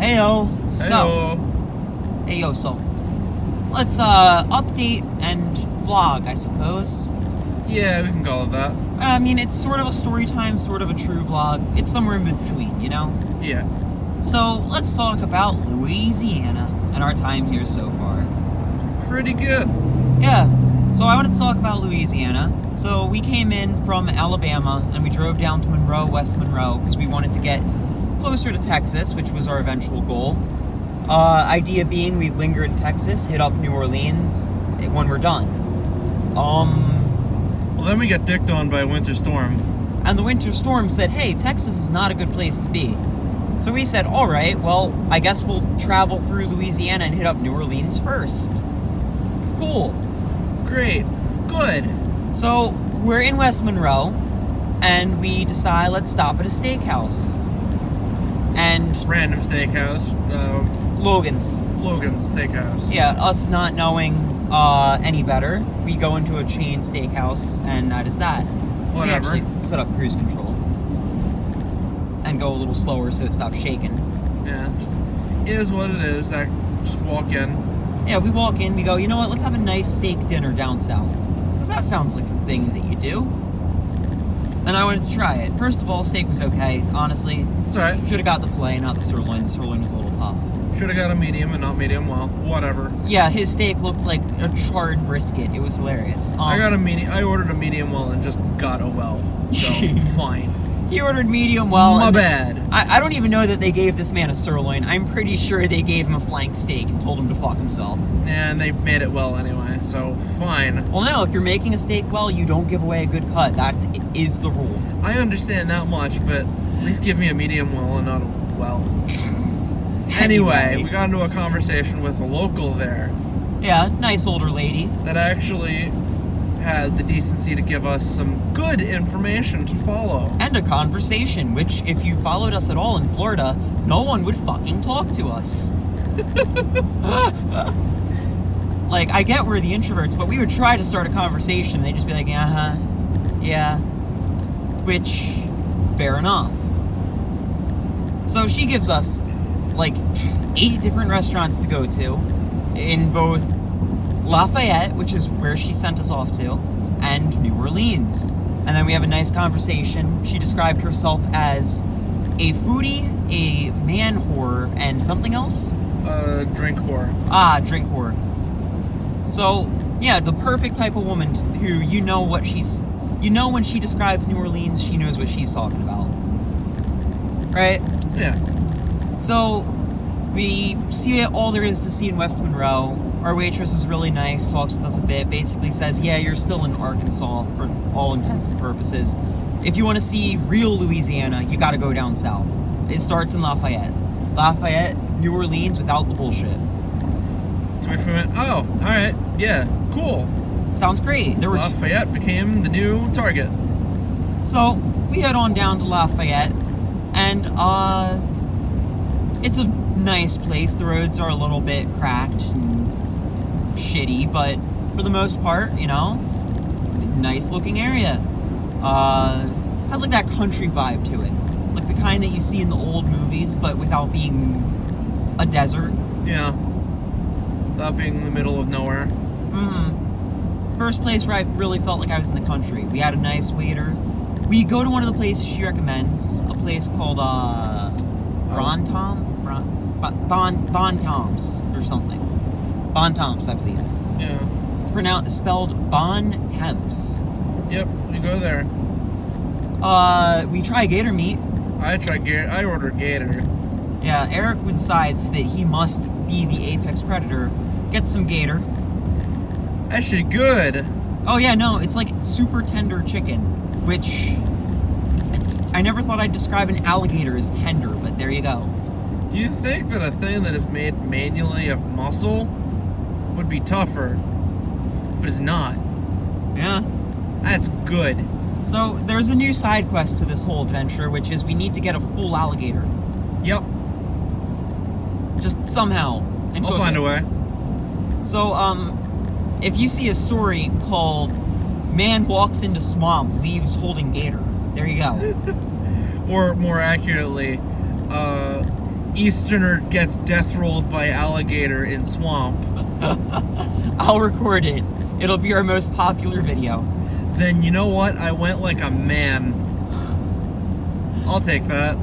Heyo. So, Heyo. so let's update and vlog, I suppose. Yeah, we can call it that. I mean, it's sort of a story time, sort of a true vlog. It's somewhere in between, you know? Yeah. So, let's talk about Louisiana and our time here so far. Pretty good. Yeah. So I wanted to talk about Louisiana. So we came in from Alabama and we drove down to Monroe, West Monroe, because we wanted to get closer to Texas, which was our eventual goal. Idea being we'd linger in Texas, hit up New Orleans when we're done. Well, then we got dicked on by a winter storm. And the winter storm said, hey, Texas is not a good place to be. So we said, all right, well, I guess we'll travel through Louisiana and hit up New Orleans first. Cool. Great. Good. So we're in West Monroe, and we decide let's stop at a steakhouse. And Random steakhouse. Logan's Steakhouse. Yeah, us not knowing any better, we go into a chain steakhouse, and that is that. Whatever. We actually set up cruise control and go a little slower so it stops shaking. Yeah. It is what it is. Just walk in. Yeah, we walk in, we go, you know what, let's have a nice steak dinner down south. Because that sounds like a thing that you do. And I wanted to try it. First of all, steak was okay, honestly. It's alright. Should have got the filet, not the sirloin. The sirloin was a little tough. Should have got a medium and not medium well. Whatever. Yeah, his steak looked like a charred brisket. It was hilarious. I ordered a medium well and just got a well. So, fine. He ordered medium well. My bad. I don't even know that they gave this man a sirloin. I'm pretty sure they gave him a flank steak and told him to fuck himself. And they made it well anyway, so fine. Well, no, if you're making a steak well, you don't give away a good cut. That is the rule. I understand that much, but at least give me a medium well and not a well. Anyway, we got into a conversation with a local there. Yeah, nice older lady. That actually had the decency to give us some good information to follow. And a conversation, which, if you followed us at all in Florida, no one would fucking talk to us. Like, I get we're the introverts, but we would try to start a conversation, and they'd just be like, yeah. Which, fair enough. So she gives us, like, 8 different restaurants to go to, in both Lafayette, which is where she sent us off to, and New Orleans. And then we have a nice conversation. She described herself as a foodie, a man whore, and something else? Drink whore. Ah, drink whore. So, yeah, the perfect type of woman who you know when she describes New Orleans, she knows what she's talking about. Right? Yeah. So, we see all there is to see in West Monroe. Our waitress is really nice, talks with us a bit, basically says, yeah, you're still in Arkansas for all intents and purposes. If you want to see real Louisiana, you gotta go down south. It starts in Lafayette. Lafayette, New Orleans, without the bullshit. So we went, oh, alright, yeah, cool. Sounds great. Lafayette became the new target. So, we head on down to Lafayette, and, it's a nice place. The roads are a little bit cracked and shitty, but for the most part, you know, nice looking area. Has like that country vibe to it. Like the kind that you see in the old movies, but without being a desert. Yeah. Without being in the middle of nowhere. First place where I really felt like I was in the country. We had a nice waiter. We go to one of the places she recommends, a place called, Bon Tom's or something. Bon Tom's, I believe. Yeah. Spelled Bon Temps. Yep, we go there. We try gator meat. I ordered gator. Yeah, Eric decides that he must be the apex predator. Gets some gator. Actually good. Oh yeah, no, it's like super tender chicken, which I never thought I'd describe an alligator as tender, but there you go. You'd think that a thing that is made manually of muscle would be tougher, but it's not. Yeah. That's good. So, there's a new side quest to this whole adventure, which is we need to get a full alligator. Yep. Just somehow. And I'll find a way. So, if you see a story called Man Walks into Swamp, Leaves Holding Gator, there you go. Or more accurately, Easterner gets death rolled by alligator in swamp. I'll record it. It'll be our most popular video. Then you know what? I went like a man. I'll take that.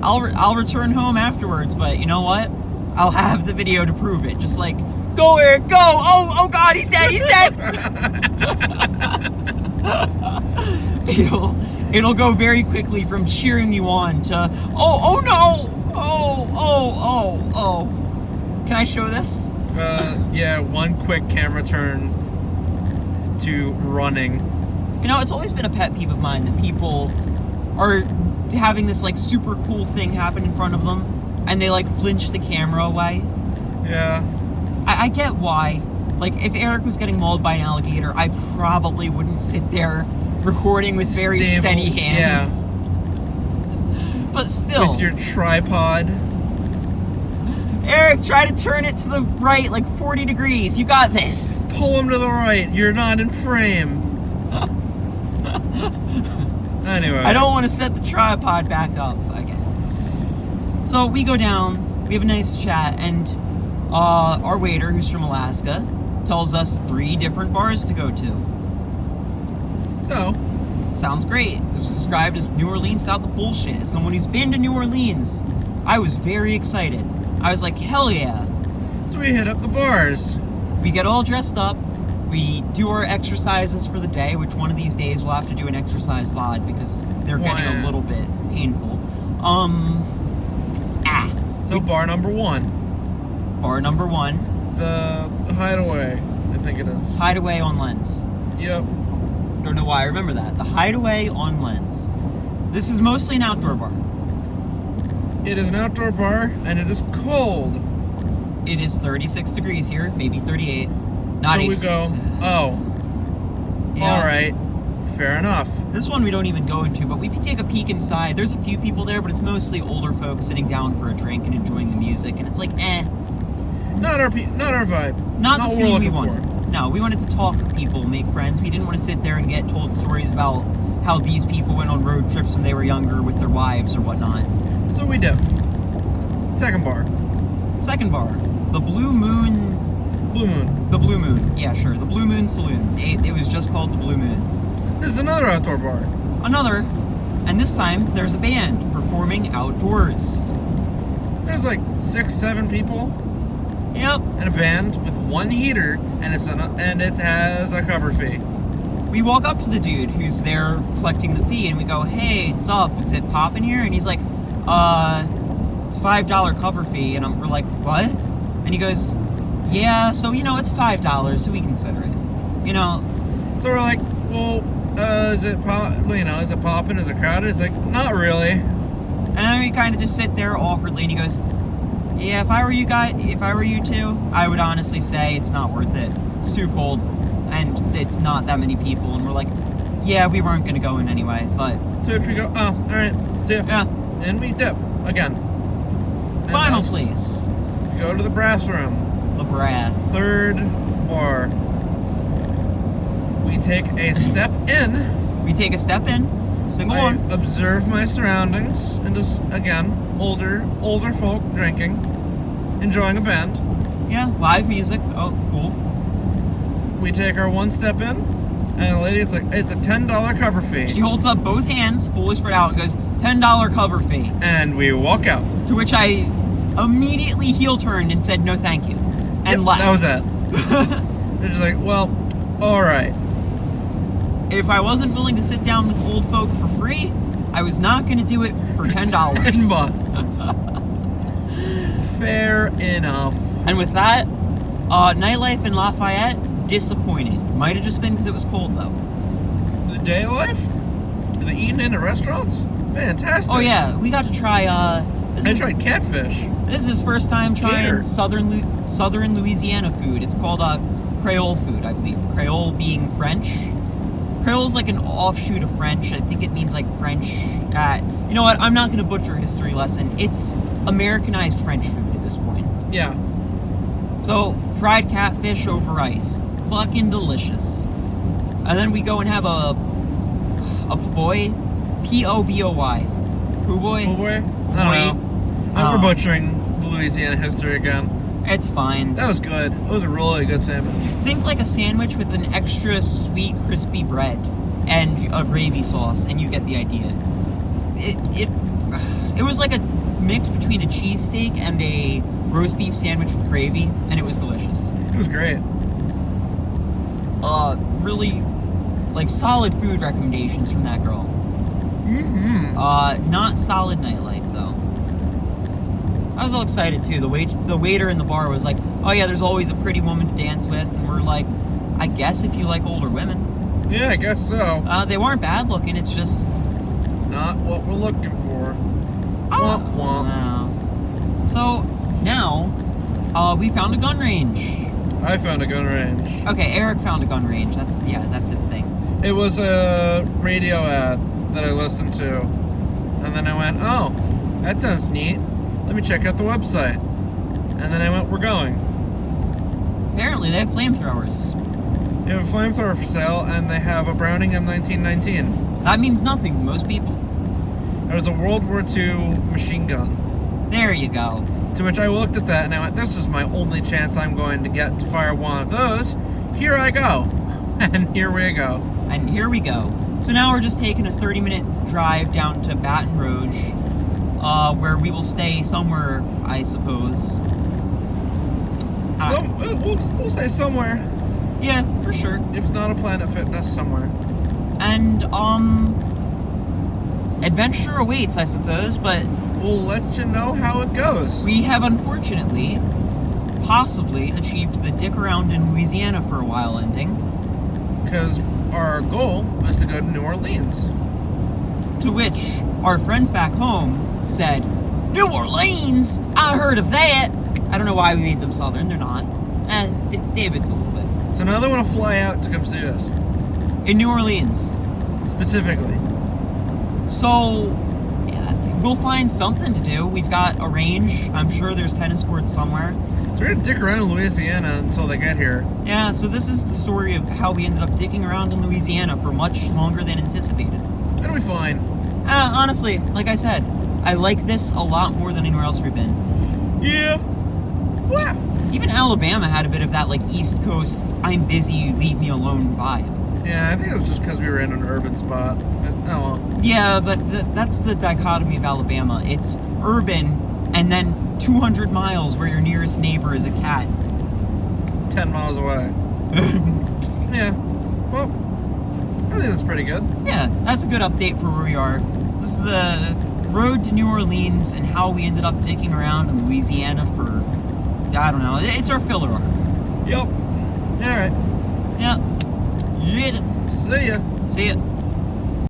I'll return home afterwards, but you know what? I'll have the video to prove it. Just like, go Eric, go! Oh God, he's dead, he's dead! It'll go very quickly from cheering you on to, oh no! Oh. Can I show this? Yeah, one quick camera turn to running. You know, it's always been a pet peeve of mine that people are having this like super cool thing happen in front of them and they like flinch the camera away. Yeah. I get why. Like, if Eric was getting mauled by an alligator, I probably wouldn't sit there recording with very steady hands. Yeah. But still. With your tripod. Eric, try to turn it to the right like 40 degrees. You got this. Pull him to the right. You're not in frame. Anyway. I don't want to set the tripod back up. Okay. So we go down, we have a nice chat, and our waiter, who's from Alaska, tells us 3 different bars to go to. So, sounds great. It's described as New Orleans without the bullshit. As someone who's been to New Orleans, I was very excited. I was like, hell yeah. So we hit up the bars. We get all dressed up. We do our exercises for the day, which one of these days we'll have to do an exercise VOD because they're getting a little bit painful. So bar number 1. Bar number 1. The Hideaway, I think it is. Hideaway on Lens. Yep. Don't know why I remember that. The Hideaway on Lens. This is mostly an outdoor bar. It is an outdoor bar, and it is cold. It is 36 degrees here, maybe 38. Not so we go, oh. Yeah. Alright. Fair enough. This one we don't even go into, but we take a peek inside. There's a few people there, but it's mostly older folks sitting down for a drink and enjoying the music, and it's like, Not our vibe. Not the scene we wanted. No, we wanted to talk to people, make friends. We didn't want to sit there and get told stories about how these people went on road trips when they were younger with their wives or whatnot. So we did. Second bar. Second bar. The Blue Moon. Blue Moon. The Blue Moon. Yeah, sure. The Blue Moon Saloon. It was just called the Blue Moon. This is another outdoor bar. Another. And this time, there's a band performing outdoors. There's like 6, 7 people. Yep. And a band with 1 heater, and it has a cover fee. We walk up to the dude who's there collecting the fee, and we go, "Hey, what's up? Is it poppin' here?" And he's like, it's $5 cover fee." And we're like, "What?" And he goes, "Yeah, so it's $5, so we consider it." So we're like, "Well, is it poppin'? Is it crowded?" It's like, "Not really." And then we kind of just sit there awkwardly, and he goes, "Yeah, if I were you two, I would honestly say it's not worth it. It's too cold, and it's not that many people." And we're like, "Yeah, we weren't gonna go in anyway, but." So if we go, "Oh, all right, see ya." Yeah. And we dip again. Final place. We go to the brass room. The brass. Third bar. We take a step in. Single one. Observe my surroundings, and just again, older folk drinking, enjoying a band. Yeah, live music. Oh, cool. We take our 1 step in, and the lady, it's a $10 cover fee. She holds up both hands, fully spread out, and goes, $10 cover fee. And we walk out. To which I immediately heel turned and said no thank you. And left. That was it. They're just like, well, alright. If I wasn't willing to sit down with old folk for free, I was not going to do it for $10. Fair enough. And with that, nightlife in Lafayette, disappointing. Might have just been because it was cold, though. The day life? The eating in the restaurants? Fantastic. Oh, yeah. We got to try, I tried catfish. This is his first time trying southern Louisiana food. It's called Creole food, I believe. Creole being French. Creole's like an offshoot of French. I think it means like French. You know what? I'm not going to butcher a history lesson. It's Americanized French food at this point. Yeah. So, fried catfish over rice. Fucking delicious. And then we go and have a po' boy. P-O-B-O-Y. Po' boy? Po' boy? I don't know. We're butchering the Louisiana history again. It's fine. That was good. It was a really good sandwich. Think like a sandwich with an extra sweet, crispy bread and a gravy sauce, and you get the idea. It was like a mix between a cheesesteak and a roast beef sandwich with gravy, and it was delicious. It was great. Really, like, solid food recommendations from that girl. Mm-hmm. Not solid nightlife, though. I was all excited, too. The waiter in the bar was like, oh yeah, there's always a pretty woman to dance with, and we're like, I guess if you like older women. Yeah, I guess so. They weren't bad looking, it's just... Not what we're looking for. Womp womp. No. So, now, we found a gun range. I found a gun range. Okay, Eric found a gun range. That's his thing. It was a radio ad that I listened to. And then I went, oh, that sounds neat. Let me check out the website. And then I went, we're going. Apparently, they have flamethrowers. They have a flamethrower for sale, and they have a Browning M1919. That means nothing to most people. There's a World War II machine gun. There you go. To which I looked at that and I went, this is my only chance I'm going to get to fire one of those. Here I go. And here we go. And here we go. So now we're just taking a 30-minute drive down to Baton Rouge, where we will stay somewhere, I suppose. We'll say somewhere. Yeah, for sure. If not a Planet Fitness, somewhere. And, adventure awaits, I suppose, but... We'll let you know how it goes. We have unfortunately, possibly, achieved the dick around in Louisiana for a while ending. Because our goal was to go to New Orleans. To which our friends back home said, New Orleans? I heard of that. I don't know why we made them Southern, they're not. David's a little bit. So now they want to fly out to come see us. In New Orleans. Specifically. So... we'll find something to do. We've got a range. I'm sure there's tennis courts somewhere. So we're gonna dick around in Louisiana until they get here. Yeah, so this is the story of how we ended up dicking around in Louisiana for much longer than anticipated. It'll be fine. Honestly, like I said, I like this a lot more than anywhere else we've been. Yeah. What? Even Alabama had a bit of that, like, East Coast, I'm busy, leave me alone vibe. Yeah, I think it was just because we were in an urban spot. But, oh well. Yeah, but that's the dichotomy of Alabama. It's urban, and then 200 miles where your nearest neighbor is a cat. 10 miles away. Yeah. Well, I think that's pretty good. Yeah, that's a good update for where we are. This is the road to New Orleans and how we ended up dicking around in Louisiana for, I don't know, it's our filler arc. Yep. Alright. Yeah. Yeah. See ya. See ya.